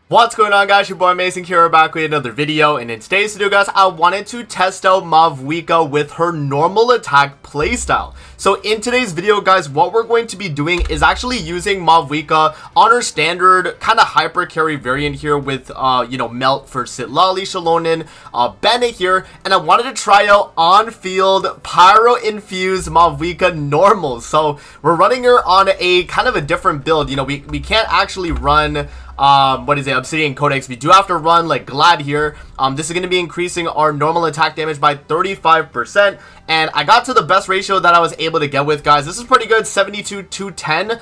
What's going on, guys? Your boy Amazing here, back with another video, and in today's video, guys, I wanted to test out Mavuika with her normal attack playstyle. So in today's video, guys, what we're going to be doing is actually using Mavuika on her standard kind of hyper carry variant here with Melt for Xilonen, Xilonen, Bennett here, and I wanted to try out on-field pyro infused Mavuika normal. So we're running her on a kind of a different build. We can't actually run Obsidian Codex. We do have to run like Glad here. This is going to be increasing our normal attack damage by 35%, and I got to the best ratio that I was able to get with, guys. This is pretty good, 72 to 10,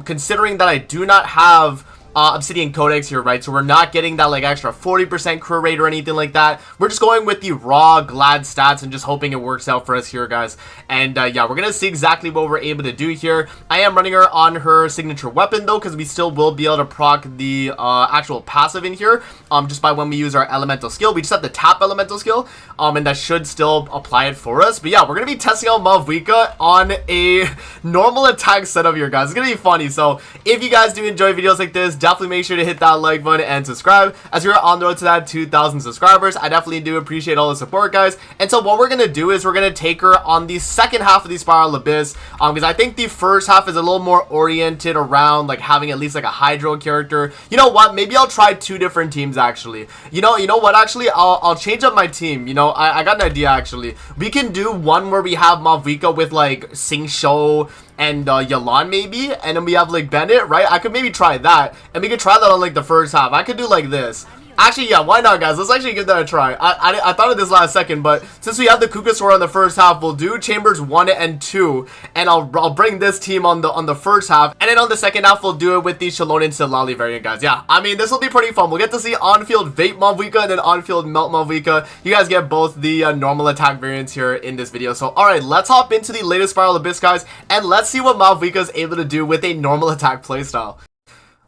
considering that I do not have Obsidian Codex here, right? So we're not getting that like extra 40% crit rate or anything like that. We're just going with the raw Glad stats and just hoping it works out for us here, guys. And yeah, we're gonna see exactly what we're able to do here. I am running her on her signature weapon though, because we still will be able to proc the actual passive in here just by when we use our elemental skill. We just have to tap elemental skill, and that should still apply it for us. But yeah, we're gonna be testing out Mavuika on a normal attack setup here, guys. It's gonna be funny. So if you guys do enjoy videos like this, definitely make sure to hit that like button and subscribe, as we're on the road to that 2,000 subscribers. I definitely do appreciate all the support, guys. And so what we're gonna do is we're gonna take her on the second half of the Spiral Abyss, because I think the first half is a little more oriented around like having at least like a Hydro character. You know what, maybe I'll try two different teams actually. You know what, actually I'll change up my team. I got an idea actually. We can do one where we have Mavuika with like Xilonen and Xilonen maybe, and then we have like Bennett, right? I could maybe try that, and we could try that on like the first half. I could do like this. Actually, yeah, why not, guys? Let's actually give that a try. I thought of this last second, but since we have the Kuka Sword on the first half, we'll do Chambers 1 and 2, and I'll bring this team on the first half, and then on the second half, we'll do it with the Xilonen Xilonen variant, guys. Yeah, I mean, this will be pretty fun. We'll get to see on-field Vape Mavuika and then on-field Melt Mavuika. You guys get both the normal attack variants here in this video. So, alright, let's hop into the latest Spiral Abyss, guys, and let's see what Mavuika is able to do with a normal attack playstyle.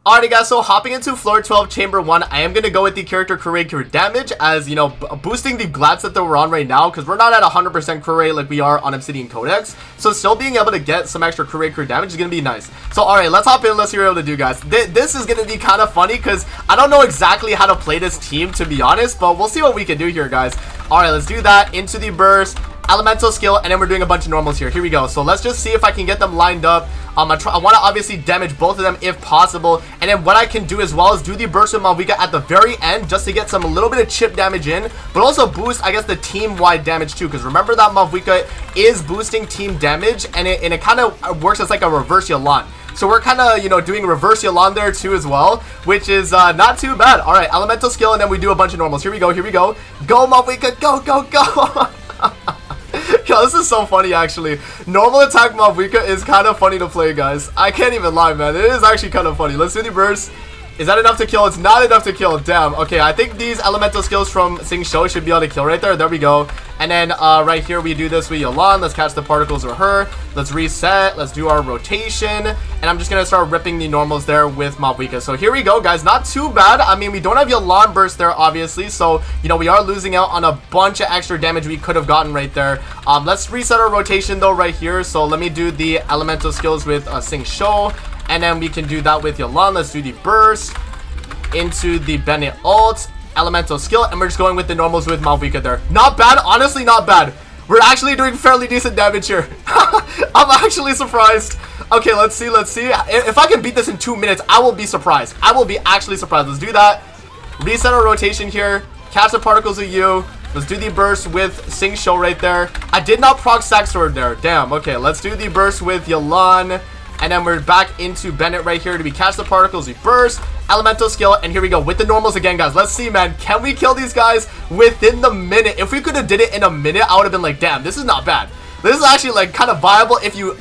Alrighty, guys, so hopping into floor 12 chamber 1, I am going to go with the character crit rate damage, as boosting the Glad set that we're on right now, because we're not at 100% crit rate like we are on Obsidian Codex. So still being able to get some extra crit rate damage is going to be nice. So alright, let's hop in. Let's see what we're able to do, guys. This is going to be kind of funny because I don't know exactly how to play this team, to be honest, but we'll see what we can do here, guys. Alright, let's do that. Into the burst, elemental skill, and then we're doing a bunch of normals here. Here we go. So let's just see if I can get them lined up. I want to obviously damage both of them if possible, and then what I can do as well is do the burst with Mavuika at the very end just to get some a little bit of chip damage in, but also boost, I guess, the team-wide damage too, because remember that Mavuika is boosting team damage, and it kind of works as like a reverse Xilonen. So we're kind of, doing reverse Xilonen there too as well, which is not too bad. All right, elemental skill, and then we do a bunch of normals. Here we go, here we go. Go, Mavuika, go, go, go. Yo, this is so funny, actually. Normal attack Mavuika is kind of funny to play, guys. I can't even lie, man. It is actually kind of funny. Let's do the burst. Is that enough to kill? It's not enough to kill. Damn. Okay, I think these elemental skills from Xilonen should be able to kill right there. There we go. And then right here, we do this with Xilonen. Let's catch the particles with her. Let's reset. Let's do our rotation. And I'm just going to start ripping the normals there with Mavuika. So here we go, guys. Not too bad. I mean, we don't have Xilonen burst there, obviously. So, we are losing out on a bunch of extra damage we could have gotten right there. Let's reset our rotation, though, right here. So let me do the elemental skills with Xilonen. And then we can do that with Xilonen. Let's do the burst into the Bennett ult, elemental skill, and we're just going with the normals with Mavuika there. Not bad, honestly, not bad. We're actually doing fairly decent damage here. I'm actually surprised. Okay, let's see. If I can beat this in 2 minutes, I will be surprised. I will be actually surprised. Let's do that. Reset our rotation here. Catch the particles of you. Let's do the burst with Xilonen right there. I did not proc Sack Sword there. Damn. Okay, let's do the burst with Xilonen. And then we're back into Bennett right here to be catch the particles. We burst, elemental skill, and here we go with the normals again, guys. Let's see, man. Can we kill these guys within the minute? If we could have did it in a minute, I would have been like, damn, this is not bad. This is actually like kind of viable if you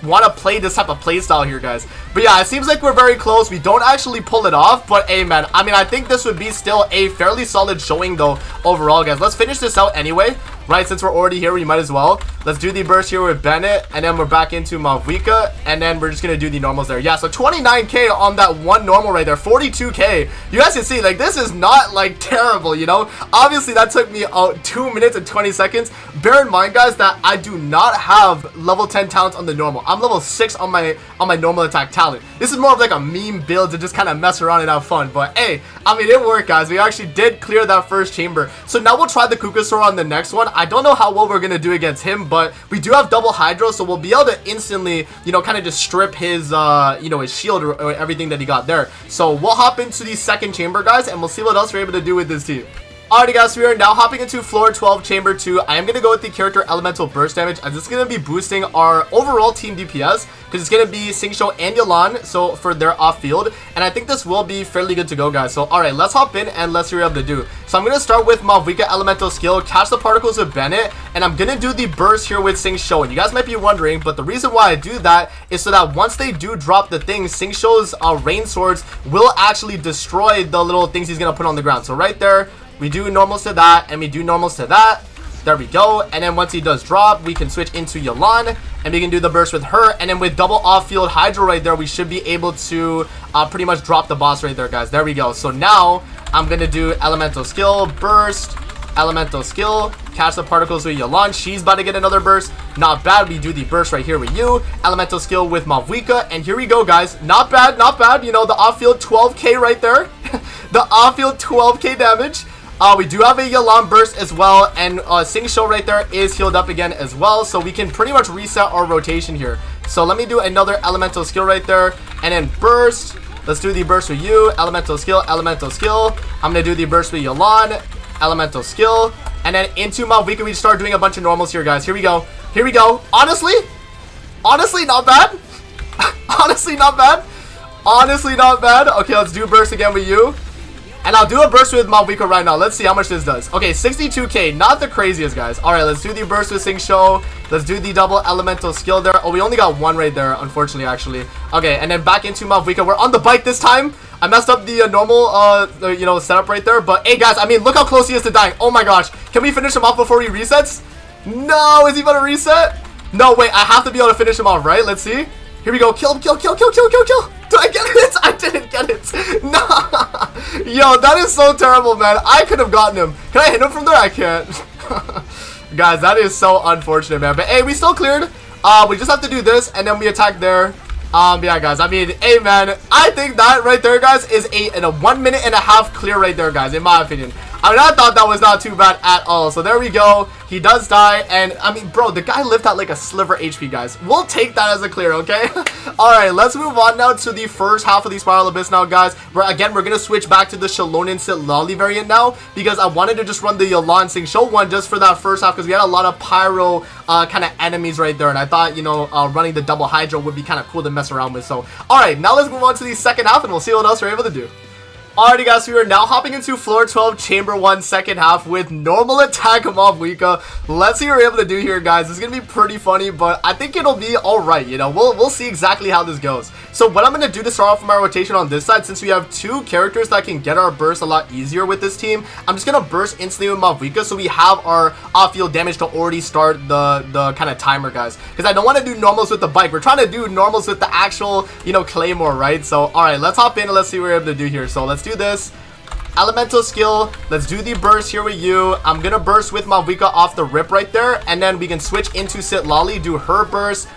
want to play this type of play style here, guys. But yeah, it seems like we're very close. We don't actually pull it off, but hey, man, I mean, I think this would be still a fairly solid showing though overall, guys. Let's finish this out anyway. right? Since we're already here, we might as well. Let's do the burst here with Bennett, and then we're back into Mavuika, and then we're just gonna do the normals there. Yeah, so 29k on that one normal right there, 42k. You guys can see, like, this is not like terrible, you know. Obviously that took me 2 minutes and 20 seconds. Bear in mind, guys, that I do not have level 10 talents on the normal. I'm level 6 on my normal attack talent. This is more of like a meme build to just kind of mess around and have fun. But hey, I mean, it worked, guys. We actually did clear that first chamber. So now we'll try the Kukasaur on the next one. I don't know how well we're gonna do against him, but we do have double Hydro, so we'll be able to instantly, you know, kind of just strip his you know, his shield or everything that he got there. So we'll hop into the second chamber, guys, and we'll see what else we're able to do with this team. Alrighty, guys, we are now hopping into floor 12 chamber 2. I am going to go with the character elemental burst damage, as it's going to be boosting our overall team DPS, because it's going to be Xingqiu and Xilonen, so for their off field, and I think this will be fairly good to go, guys. So alright, let's hop in and let's see what we're able to do. So I'm going to start with Mavuika elemental skill, catch the particles with Bennett, and I'm going to do the burst here with Xingqiu. And you guys might be wondering, but the reason why I do that is so that once they do drop the things, Xingqiu's rain swords will actually destroy the little things he's going to put on the ground. So right there, we do normals to that, and we do normals to that. There we go. And then once he does drop, we can switch into Xilonen, and we can do the burst with her. And then with double off-field Hydro right there, we should be able to pretty much drop the boss right there, guys. There we go. So now I'm going to do elemental skill, burst, elemental skill, catch the particles with Xilonen. She's about to get another burst. Not bad. We do the burst right here with you. Elemental skill with Mavuika. And here we go, guys. Not bad, not bad. You know, the off-field 12k right there. The off-field 12k damage. We do have a Xilonen burst as well, and Xingqiu right there is healed up again as well, so we can pretty much reset our rotation here. So let me do another elemental skill right there, and then burst. Let's do the burst with you, elemental skill, elemental skill. I'm going to do the burst with Xilonen, elemental skill, and then into Mavuika we start doing a bunch of normals here, guys. Here we go. Here we go. Honestly, not bad. Honestly, not bad. Honestly, not bad. Okay, let's do burst again with you. And I'll do a burst with Mavuika right now. Let's see how much this does. Okay, 62k. Not the craziest, guys. Alright, let's do the burst with Xingqiu. Let's do the double elemental skill there. Oh, we only got one right there, unfortunately, actually. Okay, and then back into Mavuika. We're on the bike this time. I messed up the normal, you know, setup right there. But, hey, guys, I mean, look how close he is to dying. Oh, my gosh. Can we finish him off before he resets? No, is he about to reset? No, wait, I have to be able to finish him off, right? Let's see. Here we go. Kill him, kill, kill, kill, kill, kill, kill. Did I get it? I didn't get it. No. Yo, that is so terrible, man. I could have gotten him. Can I hit him from there? I can't. Guys, that is so unfortunate, man. But, hey, we still cleared. We just have to do this, and then we attack there. Yeah, guys, I mean, hey, man, I think that right there, guys, is a 1 minute and a half clear right there, guys, in my opinion. I mean, I thought that was not too bad at all. So there we go. He does die. And I mean, bro, the guy lived at like a sliver HP, guys. We'll take that as a clear, okay? Alright, let's move on now to the first half of the Spiral Abyss now, guys. Where again, we're going to switch back to the Xilonen Xilonen variant now. Because I wanted to just run the Xilonen Xingqiu one just for that first half. Because we had a lot of pyro kind of enemies right there. And I thought, you know, running the double Hydro would be kind of cool to mess around with. So, alright, now let's move on to the second half. And we'll see what else we're able to do. Alrighty, guys, we are now hopping into floor 12 chamber 1 second half with normal attack Mavuika. Let's see what we're able to do here, guys. It's gonna be pretty funny, but I think it'll be alright. You know, we'll see exactly how this goes. So what I'm gonna do to start off my rotation on this side, since we have two characters that can get our burst a lot easier with this team, I'm just gonna burst instantly with Mavuika so we have our off-field damage to already start the kind of timer, guys, because I don't want to do normals with the bike. We're trying to do normals with the actual, you know, claymore, right? So alright, let's hop in and let's see what we're able to do here. So let's do this elemental skill. Let's do the burst here with you. I'm gonna burst with Mavuika off the rip right there, and then we can switch into Xilonen, do her burst,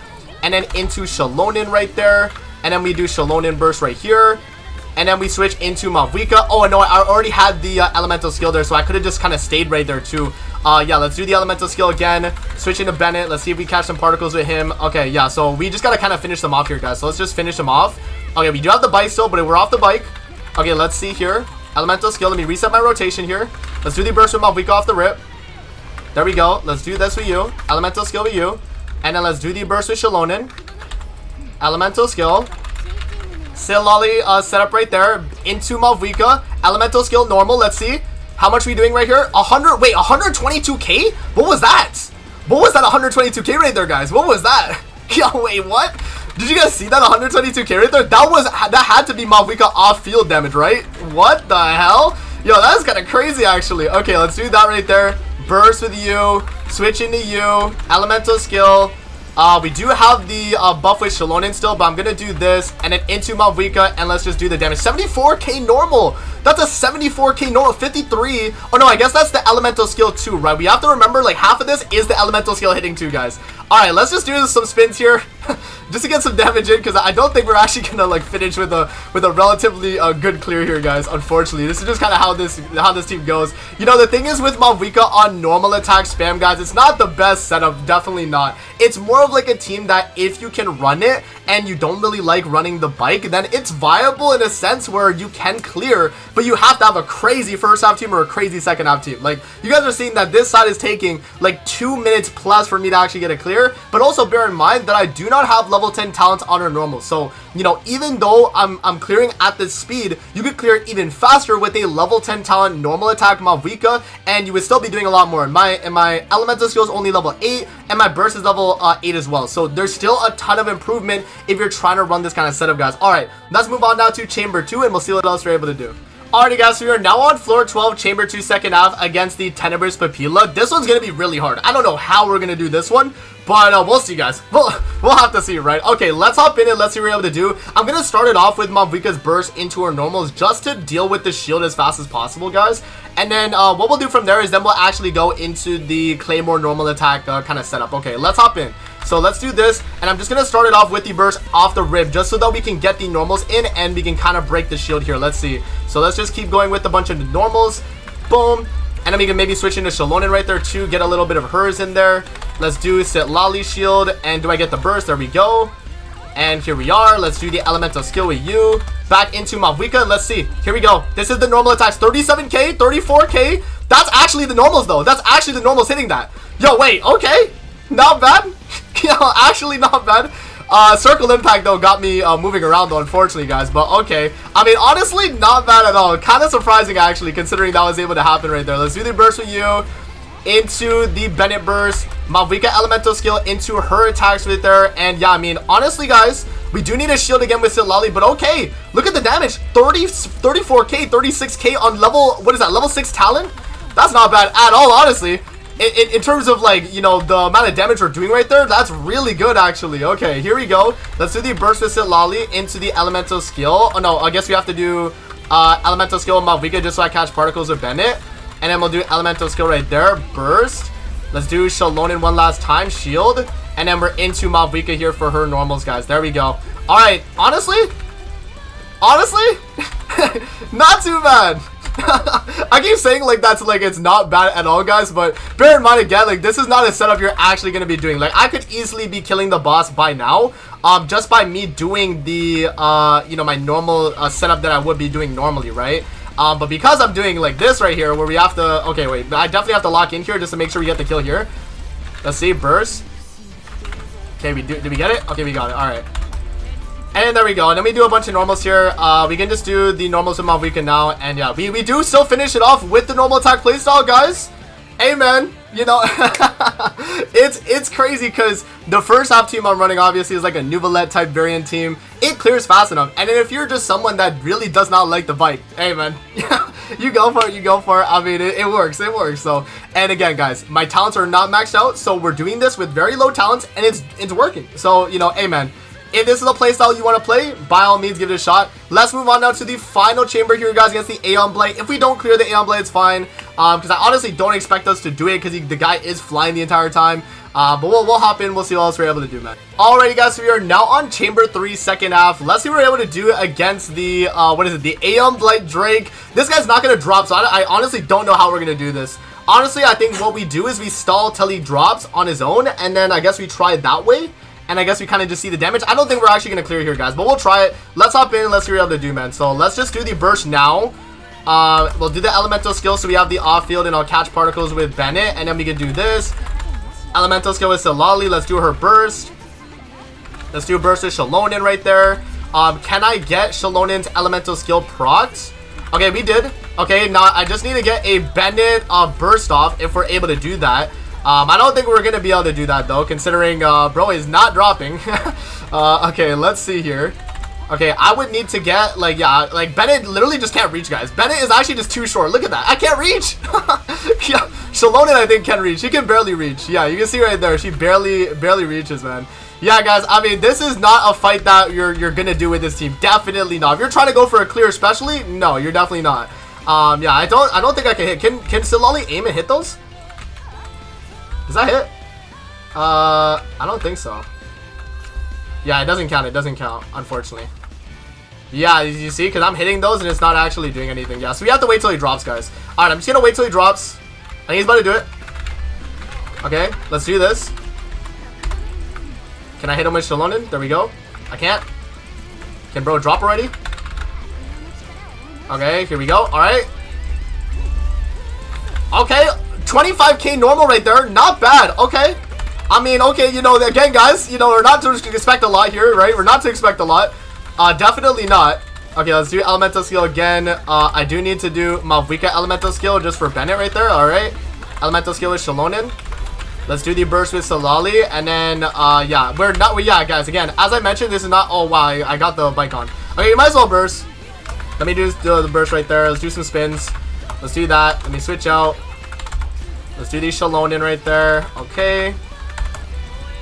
and then into Xilonen right there, and then we do Xilonen burst right here, and then we switch into Mavuika. Oh no, I already had the elemental skill there, so I could have just kind of stayed right there too. Yeah, let's do the elemental skill again. Switch into Bennett. Let's see if we catch some particles with him. Okay, yeah, so we just gotta kind of finish them off here, guys. So let's just finish them off. Okay, we do have the bike still, but we're off the bike. Okay, let's see here. Elemental skill. Let me reset my rotation here. Let's do the burst with Mavuika off the rip. There we go. Let's do this with you. Elemental skill with you. And then let's do the burst with Xilonen. Elemental skill. Xilonen setup right there. Into Mavuika. Elemental skill normal. Let's see. How much are we doing right here? 100. Wait, 122k? What was that? What was that 122k right there, guys? What was that? Yo, wait, what? Did you guys see that 122k right there? That had to be Mavuika off-field damage, right? What the hell? Yo, that is kind of crazy, actually. Okay, let's do that right there. Burst with you. Switch into you. Elemental skill. We do have the buff with Xilonen still, but I'm gonna do this and then into Mavuika, and let's just do the damage. 74k normal. That's a 74k normal. 53. Oh no, I guess that's the elemental skill too, right? We have to remember like half of this is the elemental skill hitting too, guys. All right, let's just do some spins here just to get some damage in, because I don't think we're actually gonna like finish with a relatively good clear here, guys. Unfortunately, this is just kind of how this team goes. You know, the thing is with Mavuika on normal attack spam, guys, it's not the best setup. Definitely not. It's more of like a team that if you can run it and you don't really like running the bike, then it's viable in a sense where you can clear, but you have to have a crazy first half team or a crazy second half team. Like, you guys are seeing that this side is taking like 2 minutes plus for me to actually get a clear, but also bear in mind that I do not have level 10 talents on our normal. So, you know, even though I'm clearing at this speed, you could clear it even faster with a level 10 talent normal attack Mavuika, and you would still be doing a lot more. My elemental skill is only level 8, and my burst is level 8 as well. So there's still a ton of improvement if you're trying to run this kind of setup, guys. All right, let's move on now to chamber 2, and we'll see what else we're able to do. Alrighty, guys, so we are now on floor 12, chamber 2, second half against the Tenebrous Papilla. This one's gonna be really hard. I don't know how we're gonna do this one, but we'll see, guys. We'll have to see, right? Okay, let's hop in and let's see what we're able to do. I'm gonna start it off with Mavuika's burst into her normals just to deal with the shield as fast as possible, guys. And then what we'll do from there is then we'll actually go into the Claymore normal attack kind of setup. Okay, let's hop in. So let's do this, and I'm just gonna start it off with the burst off the rib just so that we can get the normals in and we can kind of break the shield here. Let's see. So let's just keep going with a bunch of the normals. Boom. And then we can maybe switch into Xilonen right there too, get a little bit of hers in there. Let's do Sitlali shield, and do I get the burst? There we go. And here we are. Let's do the elemental skill with you. Back into Mavuika. Let's see. Here we go. This is the normal attacks. 37k, 34k. That's actually the normals though. That's actually the normals hitting that. Yo, wait. Okay. Not bad. Yo, actually not bad. Circle impact though got me moving around though, unfortunately, guys, but okay. I mean, honestly, not bad at all. Kind of surprising actually, considering that was able to happen right there. Let's do the burst with you into the Bennett burst. Mavuika elemental skill into her attacks right there. And yeah, I mean, honestly, guys, we do need a shield again with Sitlali, but okay, look at the damage. 34k, 36k on level, what is that, level 6 talent? That's not bad at all, honestly. In terms of, like, you know, the amount of damage we're doing right there, that's really good, actually. Okay, here we go. Let's do the burst with Sitlali into the elemental skill. Oh, no, I guess we have to do elemental skill with Mavuika just so I catch particles with Bennett. And then we'll do elemental skill right there. Burst. Let's do Xilonen one last time. Shield. And then we're into Mavuika here for her normals, guys. There we go. All right, honestly, not too bad. I keep saying like that's like it's not bad at all, guys, but bear in mind again, like this is not a setup you're actually going to be doing. Like I could easily be killing the boss by now just by me doing the you know, my normal setup that I would be doing normally, right? But because I'm doing like this right here where we have to, okay, wait, I definitely have to lock in here just to make sure we get the kill here. Let's see, burst. Okay, did we get it? Okay, we got it. All right. And there we go. And then we do a bunch of normals here. We can just do the normals with Mavuika now. And yeah, we do still finish it off with the normal attack playstyle, guys. Amen. You know, it's crazy because the first half team I'm running obviously is like a Nuvalette type variant team. It clears fast enough. And then if you're just someone that really does not like the bike, hey man, you go for it, you go for it. I mean, it works, it works. So, and again, guys, my talents are not maxed out, so we're doing this with very low talents, and it's working. So, you know, hey man, if this is a playstyle you want to play, by all means, give it a shot. Let's move on now to the final chamber here, guys, against the Aeon Blade. If we don't clear the Aeon Blade, it's fine. Because I honestly don't expect us to do it because the guy is flying the entire time. But we'll hop in. We'll see what else we're able to do, man. Alrighty, guys, so we are now on chamber 3, second half. Let's see what we're able to do against the, what is it, the Aeon Blade Drake. This guy's not going to drop, so I honestly don't know how we're going to do this. Honestly, I think what we do is we stall till he drops on his own, and then I guess we try that way. And I guess we kind of just see the damage. I don't think we're actually going to clear here, guys, but we'll try it. Let's hop in and let's see what we're able to do, man. So let's just do the burst now. We'll do the elemental skill so we have the off field, and I'll catch particles with Bennett, and then we can do this. Elemental skill with Sitlali. Let's do her burst. Let's do a burst with Xilonen right there. Can I get Xilonen's elemental skill procs? Okay, we did. Okay, now I just need to get a Bennett burst off if we're able to do that. I don't think we're going to be able to do that, though, considering bro is not dropping. Okay, let's see here. Okay, I would need to get, like, yeah, like, Bennett literally just can't reach, guys. Bennett is actually just too short. Look at that. I can't reach. Yeah, Xilonen, I think, can reach. She can barely reach. Yeah, you can see right there. She barely reaches, man. Yeah, guys, I mean, this is not a fight that you're gonna do with this team. Definitely not. If you're trying to go for a clear especially, no, you're definitely not. Yeah, I don't think I can hit. Can Xilonen aim and hit those? Does that hit? I don't think so. Yeah, it doesn't count. It doesn't count, unfortunately. Yeah, you see? Because I'm hitting those and it's not actually doing anything. Yeah, so we have to wait till he drops, guys. Alright, I'm just going to wait till he drops. I think he's about to do it. Okay, let's do this. Can I hit him with Xilonen? There we go. I can't. Can bro drop already? Okay, here we go. Alright. Okay, 25k normal right there. Not bad. Okay. I mean, okay, you know, again, guys, you know, we're not to expect a lot here, right? We're not to expect a lot. Definitely not. Okay, let's do elemental skill again. I do need to do Mavuika elemental skill just for Bennett right there. All right, elemental skill with Xilonen. Let's do the burst with Salali, and then yeah, yeah, guys. Again, as I mentioned, this is not. Oh wow, I got the bike on. Okay, you might as well burst. Let me do the burst right there. Let's do some spins. Let's do that. Let me switch out. Let's do the Xilonen right there. Okay.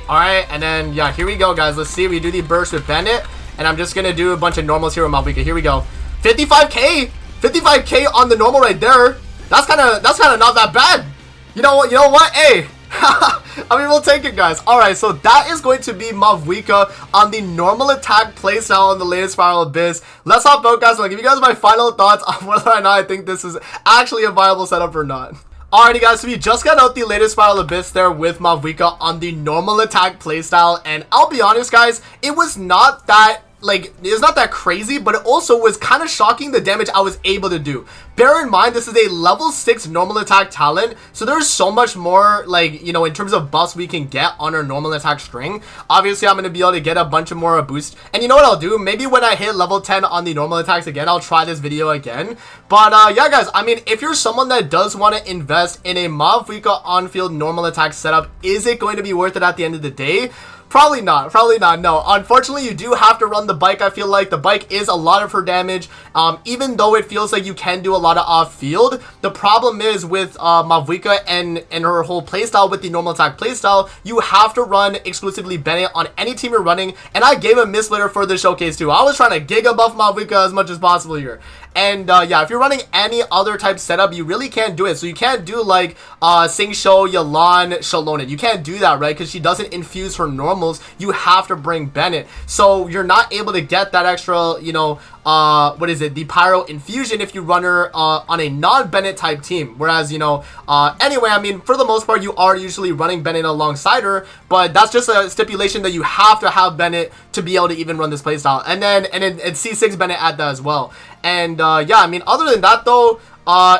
Alright, and then, yeah, here we go, guys. Let's see. We do the burst with Bennett. And I'm just going to do a bunch of normals here with Mavuika. Here we go. 55k? 55k on the normal right there. That's kind of not that bad. You know what? Hey. I mean, we'll take it, guys. Alright, so that is going to be Mavuika on the normal attack playstyle on the latest Spiral Abyss. Let's hop out, guys. I'll give you guys my final thoughts on whether or not I think this is actually a viable setup or not. Alrighty, guys, so we just got out the latest Spiral Abyss there with Mavuika on the normal attack playstyle, and I'll be honest, guys, it was not that, like, it's not that crazy, but it also was kind of shocking the damage I was able to do. Bear in mind, this is a level 6 normal attack talent, so there's so much more, like, you know, in terms of buffs we can get on our normal attack string. Obviously, I'm going to be able to get a bunch of more boost, and you know what I'll do? Maybe when I hit level 10 on the normal attacks again, I'll try this video again. But, yeah, guys, I mean, if you're someone that does want to invest in a Mavuika on-field normal attack setup, is it going to be worth it at the end of the day? Probably not, no. Unfortunately, you do have to run the bike. I feel like the bike is a lot of her damage, even though it feels like you can do a lot of off-field. The problem is with Mavuika and her whole playstyle with the normal attack playstyle, you have to run exclusively Bennett on any team you're running, and I gave a mislitter for the showcase too. I was trying to giga buff Mavuika as much as possible here. And yeah, if you're running any other type setup, you really can't do it. So you can't do like Singsho, Yalan, Xilonen. You can't do that, right? Because she doesn't infuse her normals. You have to bring Bennett. So you're not able to get that extra, you know, what is it, the pyro infusion if you run her on a non-Bennett type team. Whereas, you know, anyway, I mean, for the most part, you are usually running Bennett alongside her, but that's just a stipulation that you have to have Bennett to be able to even run this playstyle. And then C6 Bennett at that as well. And yeah, I mean, other than that though,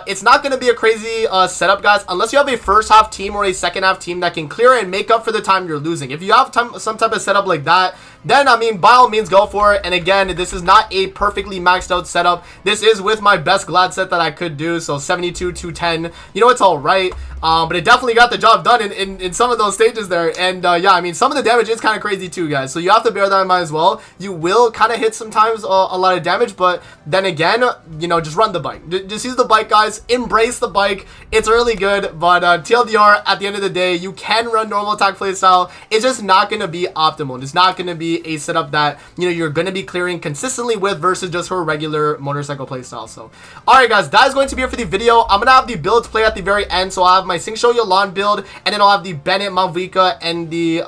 it's not going to be a crazy setup, guys, unless you have a first half team or a second half team that can clear and make up for the time you're losing. If you have some type of setup like that, then, I mean, by all means, go for it. And again, this is not a perfectly maxed out setup. This is with my best Glad set that I could do, so 72, 210. You know, it's all right. But it definitely got the job done in some of those stages there. And yeah, I mean, some of the damage is kind of crazy too, guys. So you have to bear that in mind as well. You will kind of hit sometimes a lot of damage, but then again, you know, just run the bike. Just use the bike, guys. Embrace the bike. It's really good. But TLDR, at the end of the day, you can run normal attack playstyle. It's just not going to be optimal. It's not going to be a setup that, you know, you're going to be clearing consistently with versus just her regular motorcycle playstyle. So, alright, guys, that is going to be it for the video. I'm going to have the builds play at the very end. So I'll have my Singsho Yalan build, and then I'll have the Bennett Mavuika and the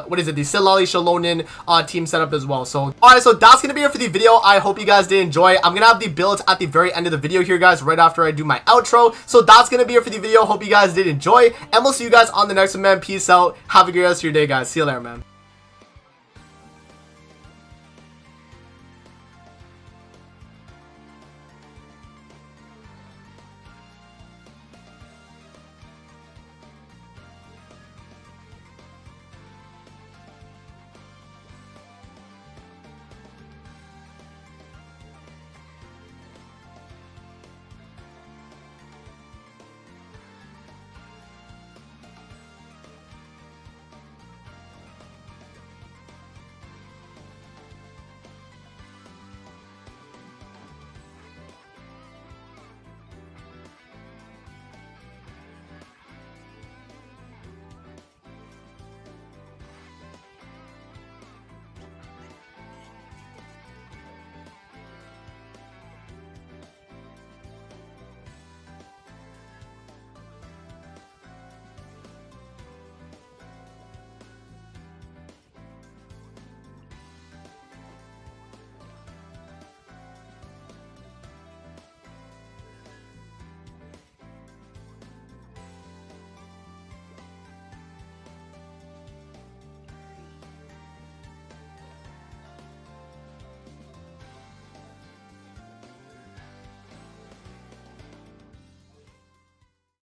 what is it, the Silali Xilonen team setup as well. So alright, so that's gonna be it for the video. I hope you guys did enjoy. I'm gonna have the builds at the very end of the video here, guys, right after I do my outro. So that's gonna be it for the video. Hope you guys did enjoy, and we'll see you guys on the next one, man. Peace out. Have a great rest of your day, guys. See you later, man.